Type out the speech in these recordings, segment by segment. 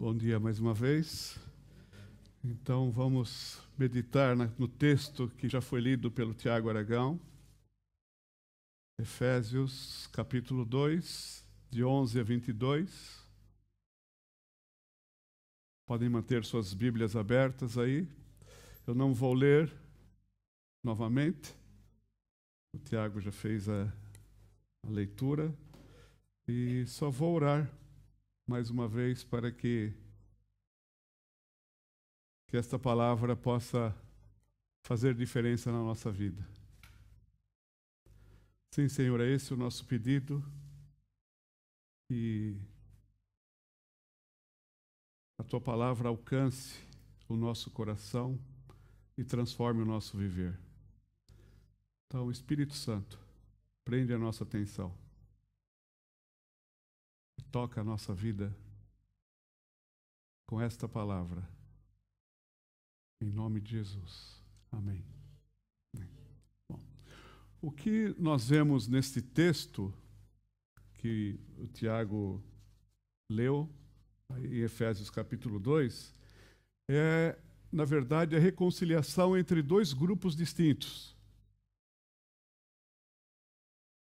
Bom dia mais uma vez. Então vamos meditar no texto que já foi lido pelo Tiago Aragão. Efésios capítulo 2, de 11 a 22. Podem manter suas Bíblias abertas aí. Eu não vou ler novamente. O Tiago já fez a leitura. E só vou orar mais uma vez para que esta palavra possa fazer diferença na nossa vida. Sim, Senhor, é esse o nosso pedido, que a Tua palavra alcance o nosso coração e transforme o nosso viver. Então, Espírito Santo, prende a nossa atenção e toca a nossa vida com esta palavra. Em nome de Jesus. Amém. Bom, o que nós vemos neste texto que o Tiago leu, em Efésios capítulo 2, é, na verdade, a reconciliação entre dois grupos distintos.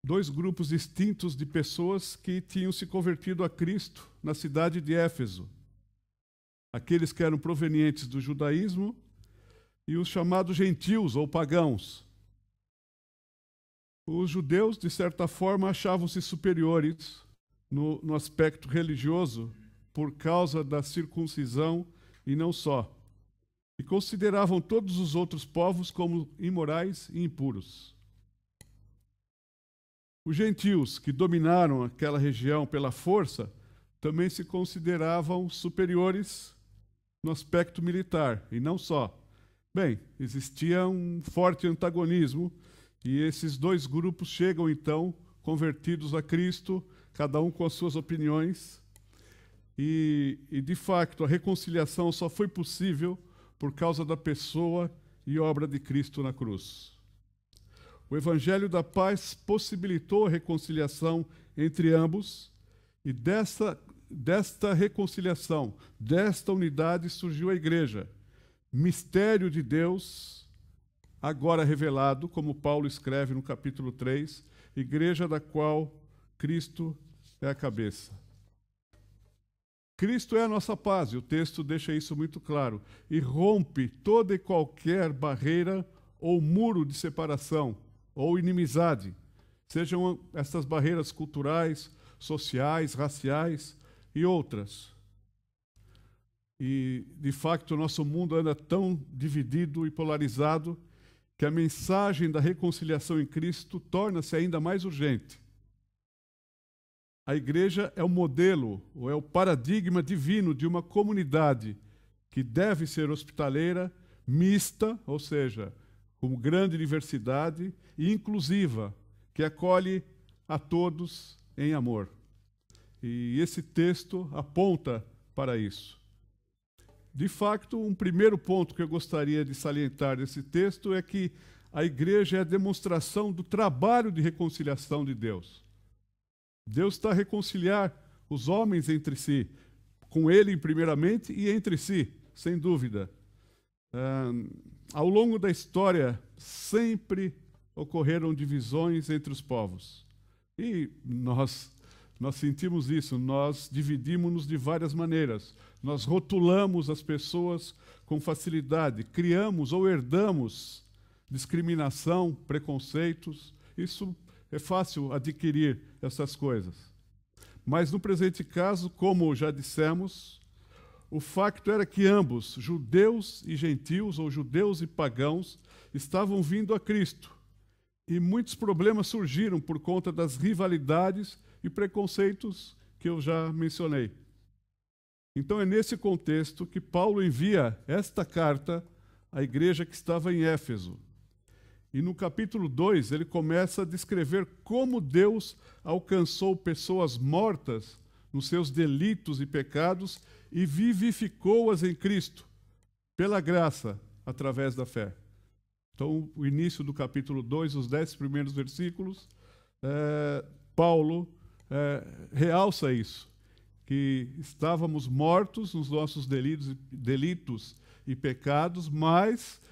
Dois grupos distintos de pessoas que tinham se convertido a Cristo na cidade de Éfeso. Aqueles que eram provenientes do judaísmo e os chamados gentios ou pagãos. Os judeus, de certa forma, achavam-se superiores no aspecto religioso por causa da circuncisão e não só. E consideravam todos os outros povos como imorais e impuros. Os gentios, que dominaram aquela região pela força, também se consideravam superiores no aspecto militar, e não só. Bem, existia um forte antagonismo, e esses dois grupos chegam, então, convertidos a Cristo, cada um com as suas opiniões, e de facto, a reconciliação só foi possível por causa da pessoa e obra de Cristo na cruz. O Evangelho da Paz possibilitou a reconciliação entre ambos, e desta reconciliação, desta unidade, surgiu a Igreja. Mistério de Deus, agora revelado, como Paulo escreve no capítulo 3, Igreja da qual Cristo é a cabeça. Cristo é a nossa paz, e o texto deixa isso muito claro, e rompe toda e qualquer barreira ou muro de separação, ou inimizade, sejam essas barreiras culturais, sociais, raciais e outras. E, de fato, o nosso mundo anda tão dividido e polarizado que a mensagem da reconciliação em Cristo torna-se ainda mais urgente. A igreja é o modelo, ou é o paradigma divino de uma comunidade que deve ser hospitaleira, mista, ou seja, com grande diversidade, e inclusiva, que acolhe a todos em amor. E esse texto aponta para isso. De fato, um primeiro ponto que eu gostaria de salientar desse texto é que a igreja é a demonstração do trabalho de reconciliação de Deus. Deus está a reconciliar os homens entre si, com Ele primeiramente e entre si, sem dúvida. Ao longo da história, sempre ocorreram divisões entre os povos. E nós sentimos isso, nós dividimos-nos de várias maneiras. Nós rotulamos as pessoas com facilidade, criamos ou herdamos discriminação, preconceitos. Isso é fácil adquirir essas coisas. Mas no presente caso, como já dissemos, o facto era que ambos, judeus e gentios, ou judeus e pagãos, estavam vindo a Cristo. E muitos problemas surgiram por conta das rivalidades e preconceitos que eu já mencionei. Então é nesse contexto que Paulo envia esta carta à igreja que estava em Éfeso. E no capítulo 2 ele começa a descrever como Deus alcançou pessoas mortas nos seus delitos e pecados e vivificou-as em Cristo, pela graça, através da fé. Então, o início do capítulo 2, os 10 primeiros versículos, Paulo realça isso, que estávamos mortos nos nossos delitos e pecados, mas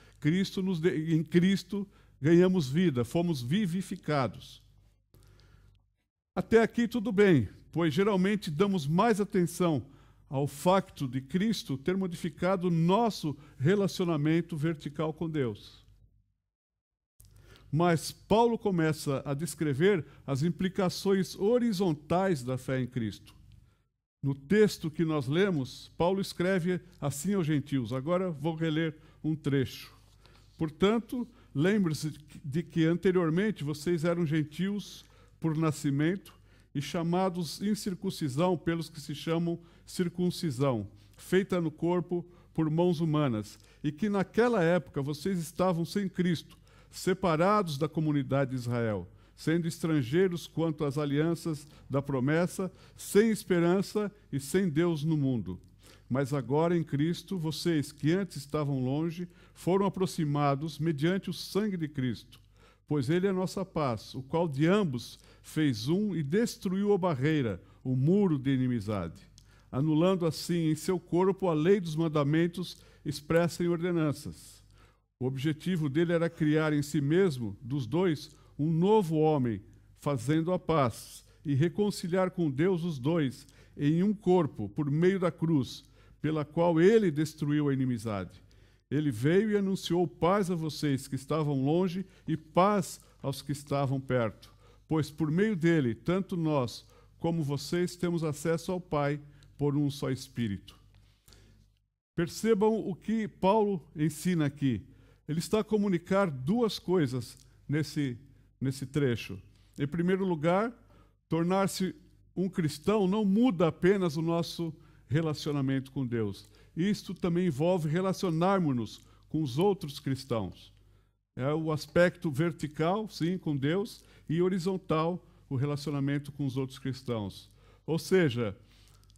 em Cristo ganhamos vida, fomos vivificados. Até aqui tudo bem, pois geralmente damos mais atenção ao facto de Cristo ter modificado nosso relacionamento vertical com Deus. Mas Paulo começa a descrever as implicações horizontais da fé em Cristo. No texto que nós lemos, Paulo escreve assim aos gentios. Agora vou reler um trecho. Portanto, lembre-se de que anteriormente vocês eram gentios por nascimento e chamados incircuncisão pelos que se chamam circuncisão, feita no corpo por mãos humanas, e que naquela época vocês estavam sem Cristo, separados da comunidade de Israel, sendo estrangeiros quanto às alianças da promessa, sem esperança e sem Deus no mundo. Mas agora em Cristo, vocês que antes estavam longe, foram aproximados mediante o sangue de Cristo, pois ele é a nossa paz, o qual de ambos fez um e destruiu a barreira, o muro de inimizade, anulando assim em seu corpo a lei dos mandamentos expressa em ordenanças. O objetivo dele era criar em si mesmo, dos dois, um novo homem, fazendo a paz, e reconciliar com Deus os dois em um corpo, por meio da cruz, pela qual ele destruiu a inimizade. Ele veio e anunciou paz a vocês que estavam longe e paz aos que estavam perto, pois por meio dele, tanto nós como vocês temos acesso ao Pai por um só Espírito. Percebam o que Paulo ensina aqui. Ele está a comunicar duas coisas nesse trecho. Em primeiro lugar, tornar-se um cristão não muda apenas o nosso relacionamento com Deus. Isto também envolve relacionarmos-nos com os outros cristãos. É o aspecto vertical, sim, com Deus, e horizontal, o relacionamento com os outros cristãos. Ou seja,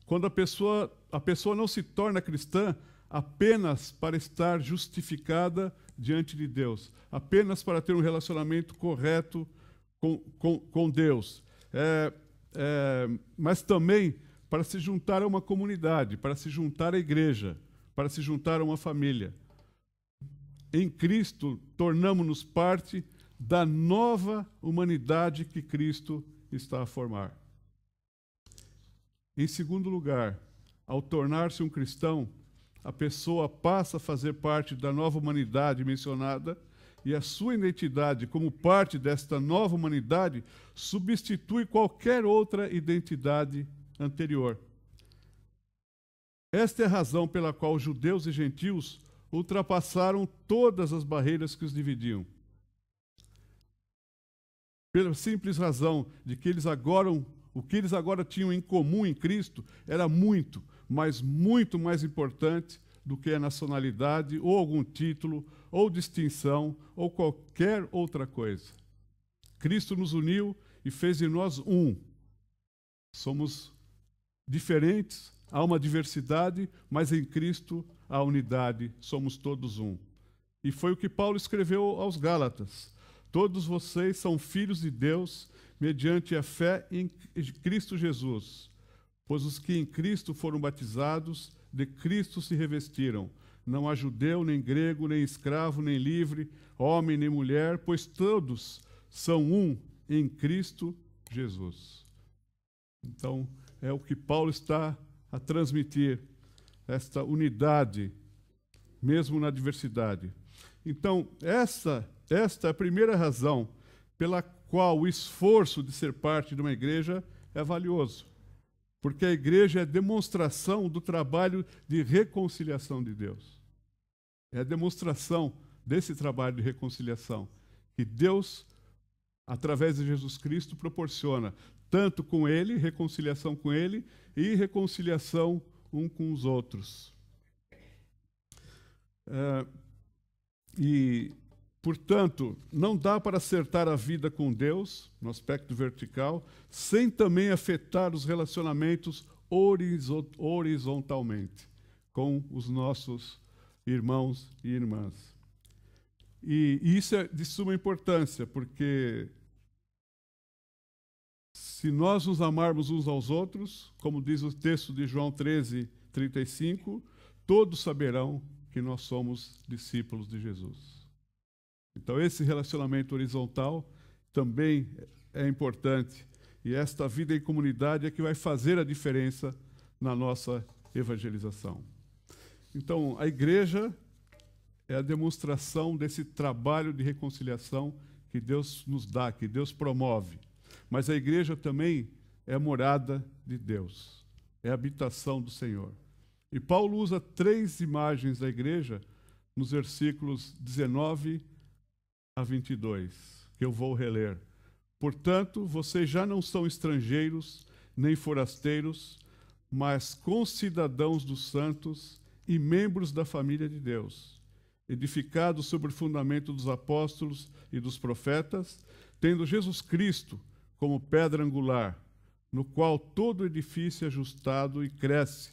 quando a pessoa não se torna cristã apenas para estar justificada diante de Deus, apenas para ter um relacionamento correto com Deus, mas também para se juntar a uma comunidade, para se juntar à igreja, para se juntar a uma família. Em Cristo, tornamos-nos parte da nova humanidade que Cristo está a formar. Em segundo lugar, ao tornar-se um cristão, a pessoa passa a fazer parte da nova humanidade mencionada e a sua identidade como parte desta nova humanidade substitui qualquer outra identidade anterior. Esta é a razão pela qual judeus e gentios ultrapassaram todas as barreiras que os dividiam. Pela simples razão de que o que eles agora tinham em comum em Cristo era muito, mas muito mais importante do que a nacionalidade, ou algum título, ou distinção, ou qualquer outra coisa. Cristo nos uniu e fez de nós um. Somos diferentes, há uma diversidade, mas em Cristo há unidade, somos todos um. E foi o que Paulo escreveu aos Gálatas. Todos vocês são filhos de Deus mediante a fé em Cristo Jesus. Pois os que em Cristo foram batizados, de Cristo se revestiram. Não há judeu, nem grego, nem escravo, nem livre, homem, nem mulher, pois todos são um em Cristo Jesus. Então, é o que Paulo está a transmitir, esta unidade, mesmo na diversidade. Então, esta é a primeira razão pela qual o esforço de ser parte de uma igreja é valioso. Porque a igreja é demonstração do trabalho de reconciliação de Deus. É a demonstração desse trabalho de reconciliação que Deus, através de Jesus Cristo, proporciona, tanto com Ele, reconciliação com Ele, e reconciliação um com os outros. Portanto, não dá para acertar a vida com Deus, no aspecto vertical, sem também afetar os relacionamentos horizontalmente com os nossos irmãos e irmãs. E isso é de suma importância, porque Se nós nos amarmos uns aos outros, como diz o texto de João 13:35, todos saberão que nós somos discípulos de Jesus. Então, esse relacionamento horizontal também é importante. E esta vida em comunidade é que vai fazer a diferença na nossa evangelização. Então, a igreja é a demonstração desse trabalho de reconciliação que Deus nos dá, que Deus promove. Mas a igreja também é a morada de Deus, é a habitação do Senhor. E Paulo usa 3 imagens da igreja nos versículos 19 a 22, que eu vou reler. Portanto, vocês já não são estrangeiros nem forasteiros, mas concidadãos dos santos e membros da família de Deus, edificados sobre o fundamento dos apóstolos e dos profetas, tendo Jesus Cristo como pedra angular, no qual todo edifício é ajustado e cresce,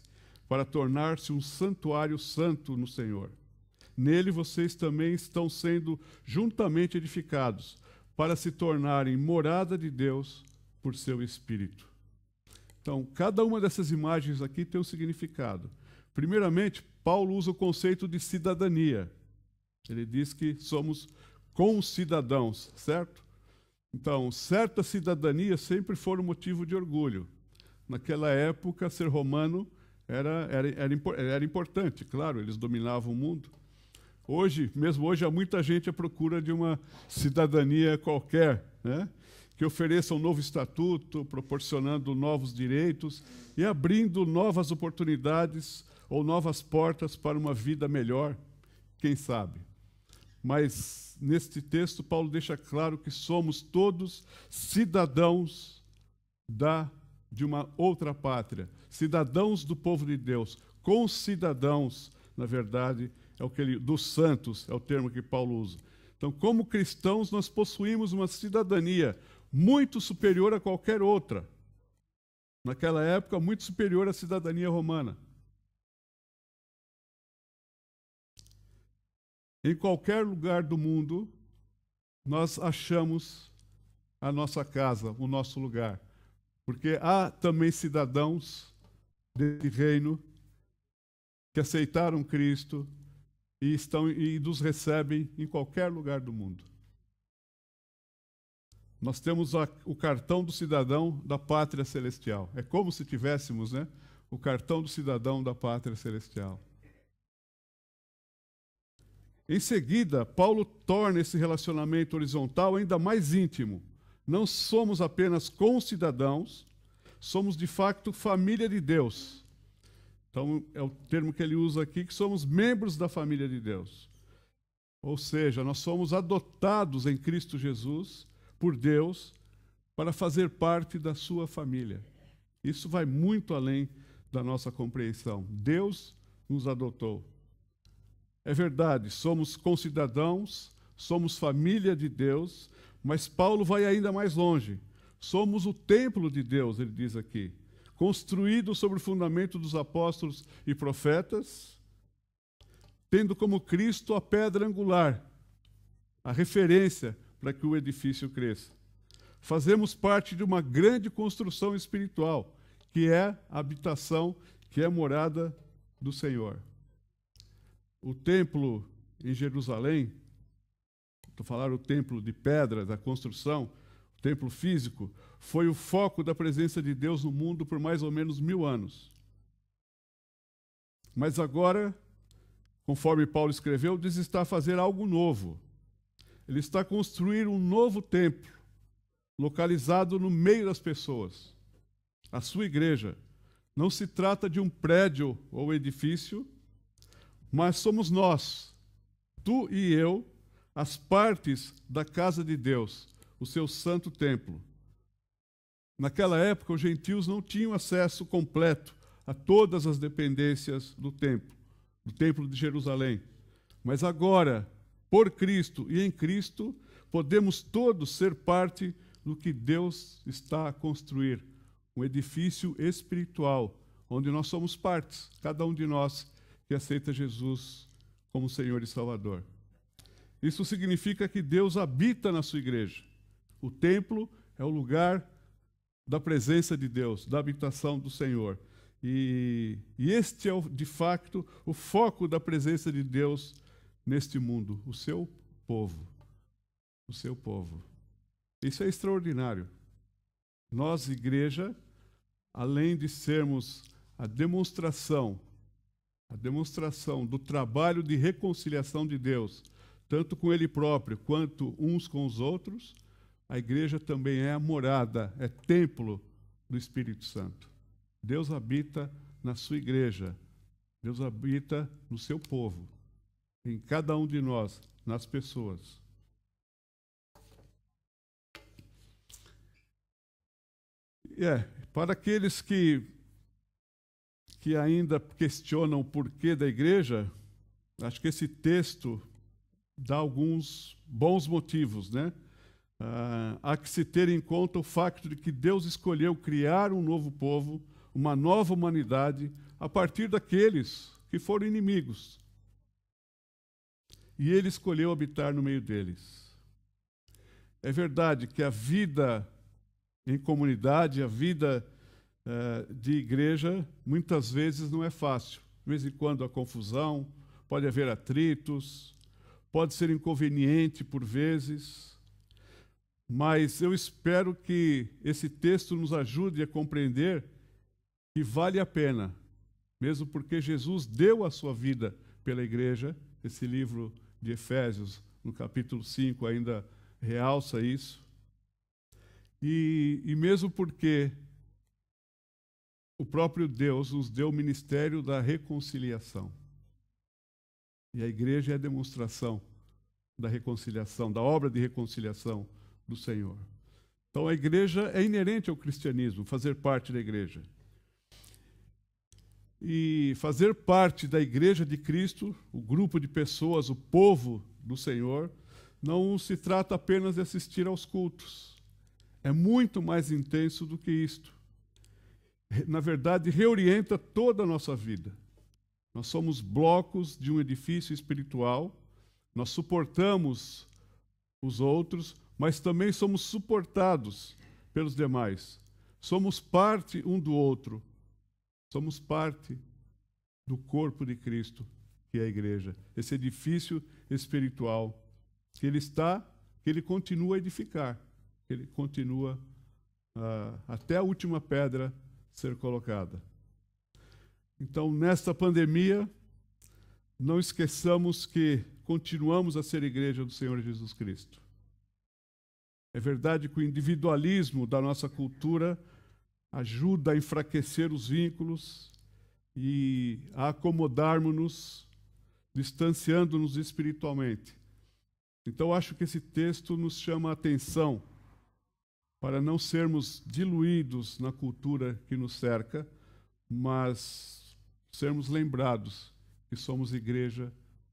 para tornar-se um santuário santo no Senhor. Nele vocês também estão sendo juntamente edificados, para se tornarem morada de Deus por seu Espírito. Então, cada uma dessas imagens aqui tem um significado. Primeiramente, Paulo usa o conceito de cidadania. Ele diz que somos concidadãos, certo? Então, certa cidadania sempre foi um motivo de orgulho. Naquela época, ser romano era importante, claro, eles dominavam o mundo. Mesmo hoje, há muita gente à procura de uma cidadania qualquer, né? Que ofereça um novo estatuto, proporcionando novos direitos e abrindo novas oportunidades ou novas portas para uma vida melhor, quem sabe. Mas, neste texto, Paulo deixa claro que somos todos cidadãos de uma outra pátria, cidadãos do povo de Deus, concidadãos, na verdade, dos santos, é o termo que Paulo usa. Então, como cristãos, nós possuímos uma cidadania muito superior a qualquer outra. Naquela época, muito superior à cidadania romana. Em qualquer lugar do mundo, nós achamos a nossa casa, o nosso lugar. Porque há também cidadãos desse reino que aceitaram Cristo e nos recebem em qualquer lugar do mundo. Nós temos o cartão do cidadão da pátria celestial. É como se tivéssemos, né, o cartão do cidadão da pátria celestial. Em seguida, Paulo torna esse relacionamento horizontal ainda mais íntimo. Não somos apenas concidadãos, somos de fato família de Deus. Então, é o termo que ele usa aqui, que somos membros da família de Deus. Ou seja, nós somos adotados em Cristo Jesus por Deus para fazer parte da sua família. Isso vai muito além da nossa compreensão. Deus nos adotou. É verdade, somos concidadãos, somos família de Deus, mas Paulo vai ainda mais longe. Somos o templo de Deus, ele diz aqui, construído sobre o fundamento dos apóstolos e profetas, tendo como Cristo a pedra angular, a referência para que o edifício cresça. Fazemos parte de uma grande construção espiritual, que é a habitação, que é a morada do Senhor. O templo em Jerusalém, estou falando o templo de pedra, da construção, o templo físico, foi o foco da presença de Deus no mundo por mais ou menos 1000 anos. Mas agora, conforme Paulo escreveu, Deus está a fazer algo novo. Ele está a construir um novo templo, localizado no meio das pessoas, a sua igreja. Não se trata de um prédio ou edifício, mas somos nós, tu e eu, as partes da casa de Deus, o seu santo templo. Naquela época, os gentios não tinham acesso completo a todas as dependências do templo de Jerusalém. Mas agora, por Cristo e em Cristo, podemos todos ser parte do que Deus está a construir, um edifício espiritual, onde nós somos partes, cada um de nós que aceita Jesus como Senhor e Salvador. Isso significa que Deus habita na sua igreja. O templo é o lugar da presença de Deus, da habitação do Senhor. E este é, de facto, o foco da presença de Deus neste mundo, o seu povo. O seu povo. Isso é extraordinário. Nós, igreja, além de sermos a demonstração do trabalho de reconciliação de Deus, tanto com Ele próprio quanto uns com os outros, a igreja também é a morada, é templo do Espírito Santo. Deus habita na sua igreja, Deus habita no seu povo, em cada um de nós, nas pessoas. Para aqueles que ainda questionam o porquê da igreja, acho que esse texto dá alguns bons motivos, né? Há que se ter em conta o facto de que Deus escolheu criar um novo povo, uma nova humanidade, a partir daqueles que foram inimigos. E Ele escolheu habitar no meio deles. É verdade que a vida em comunidade, a vida de igreja, muitas vezes não é fácil. De vez em quando há confusão, pode haver atritos, pode ser inconveniente por vezes, mas eu espero que esse texto nos ajude a compreender que vale a pena, mesmo porque Jesus deu a sua vida pela igreja. Esse livro de Efésios, no capítulo 5, ainda realça isso. E mesmo porque o próprio Deus nos deu o ministério da reconciliação. E a igreja é a demonstração da reconciliação, da obra de reconciliação do Senhor. Então a igreja é inerente ao cristianismo, fazer parte da igreja. E fazer parte da igreja de Cristo, o grupo de pessoas, o povo do Senhor, não se trata apenas de assistir aos cultos. É muito mais intenso do que isto. Na verdade, reorienta toda a nossa vida. Nós somos blocos de um edifício espiritual, nós suportamos os outros, mas também somos suportados pelos demais. Somos parte um do outro. Somos parte do corpo de Cristo, que é a igreja. Esse edifício espiritual que ele continua a edificar, que ele continua até a última pedra ser colocada. Então, nesta pandemia, não esqueçamos que continuamos a ser igreja do Senhor Jesus Cristo. É verdade que o individualismo da nossa cultura ajuda a enfraquecer os vínculos e a acomodarmos-nos, distanciando-nos espiritualmente. Então, acho que esse texto nos chama a atenção para não sermos diluídos na cultura que nos cerca, mas sermos lembrados que somos igreja,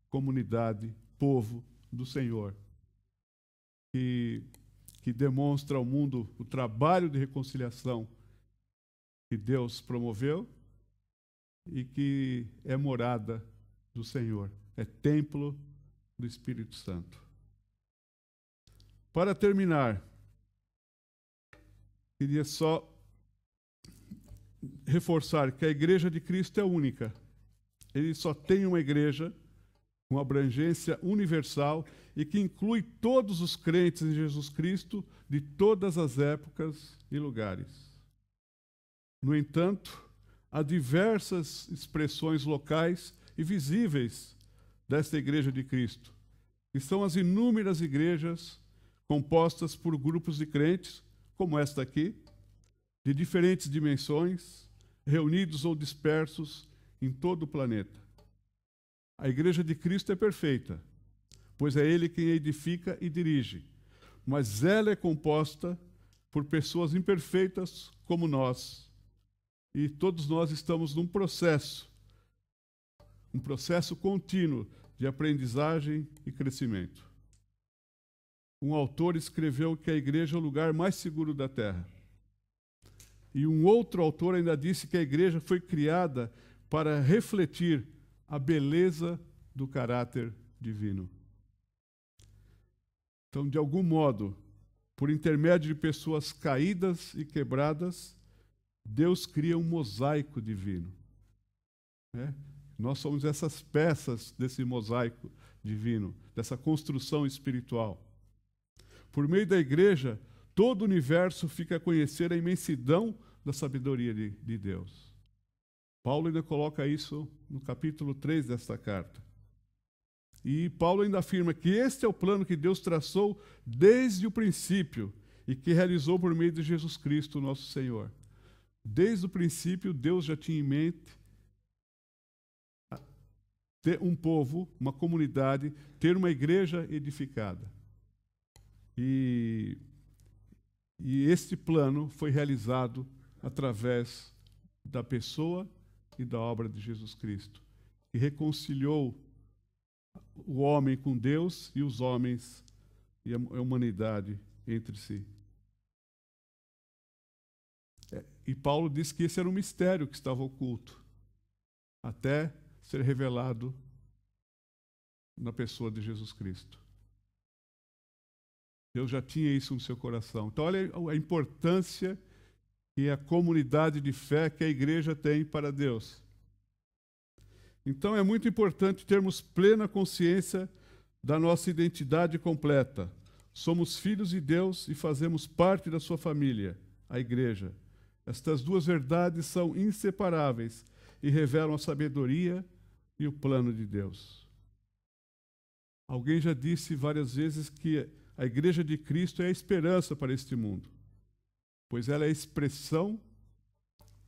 comunidade, povo do Senhor, que demonstra ao mundo o trabalho de reconciliação que Deus promoveu e que é morada do Senhor, é templo do Espírito Santo. Para terminar, queria só reforçar que a igreja de Cristo é única. Ele só tem uma igreja com abrangência universal e que inclui todos os crentes em Jesus Cristo de todas as épocas e lugares. No entanto, há diversas expressões locais e visíveis desta igreja de Cristo, que são as inúmeras igrejas compostas por grupos de crentes, como esta aqui, de diferentes dimensões, reunidos ou dispersos em todo o planeta. A igreja de Cristo é perfeita, pois é Ele quem a edifica e dirige, mas ela é composta por pessoas imperfeitas como nós, e todos nós estamos num processo contínuo de aprendizagem e crescimento. Um autor escreveu que a igreja é o lugar mais seguro da terra. E um outro autor ainda disse que a igreja foi criada para refletir a beleza do caráter divino. Então, de algum modo, por intermédio de pessoas caídas e quebradas, Deus cria um mosaico divino. Nós somos essas peças desse mosaico divino, dessa construção espiritual. Por meio da igreja, todo o universo fica a conhecer a imensidão da sabedoria de Deus. Paulo ainda coloca isso no capítulo 3 desta carta. E Paulo ainda afirma que este é o plano que Deus traçou desde o princípio e que realizou por meio de Jesus Cristo, nosso Senhor. Desde o princípio, Deus já tinha em mente ter um povo, uma comunidade, ter uma igreja edificada. E este plano foi realizado através da pessoa e da obra de Jesus Cristo, que reconciliou o homem com Deus e os homens e a humanidade entre si. E Paulo diz que esse era um mistério que estava oculto, até ser revelado na pessoa de Jesus Cristo. Deus já tinha isso no seu coração. Então, olha a importância que a comunidade de fé, que a igreja tem para Deus. Então, é muito importante termos plena consciência da nossa identidade completa. Somos filhos de Deus e fazemos parte da sua família, a igreja. Estas duas verdades são inseparáveis e revelam a sabedoria e o plano de Deus. Alguém já disse várias vezes que a igreja de Cristo é a esperança para este mundo, pois ela é a expressão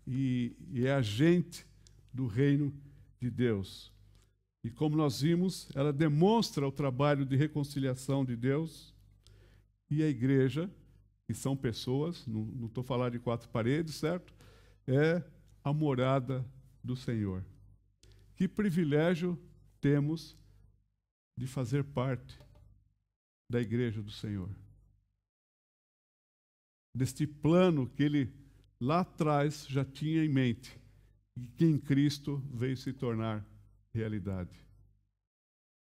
e é agente do reino de Deus. E como nós vimos, ela demonstra o trabalho de reconciliação de Deus, e a igreja, que são pessoas, não estou falando de quatro paredes, certo? É a morada do Senhor. Que privilégio temos de fazer parte da igreja do Senhor. Deste plano que ele lá atrás já tinha em mente e que em Cristo veio se tornar realidade.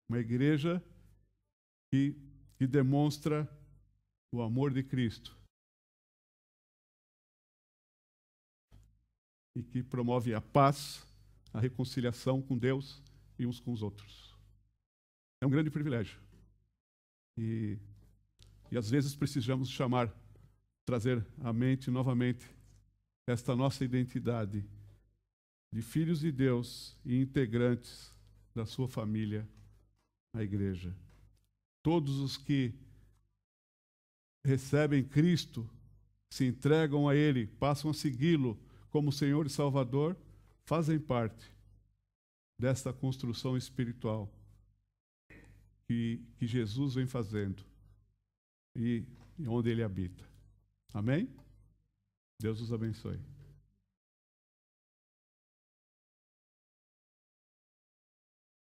Uma igreja que demonstra o amor de Cristo e que promove a paz, a reconciliação com Deus e uns com os outros. É um grande privilégio. E às vezes precisamos trazer à mente novamente esta nossa identidade de filhos de Deus e integrantes da sua família, a igreja. Todos os que recebem Cristo, se entregam a Ele, passam a segui-lo como Senhor e Salvador, fazem parte desta construção espiritual que Jesus vem fazendo e onde Ele habita. Amém? Deus os abençoe.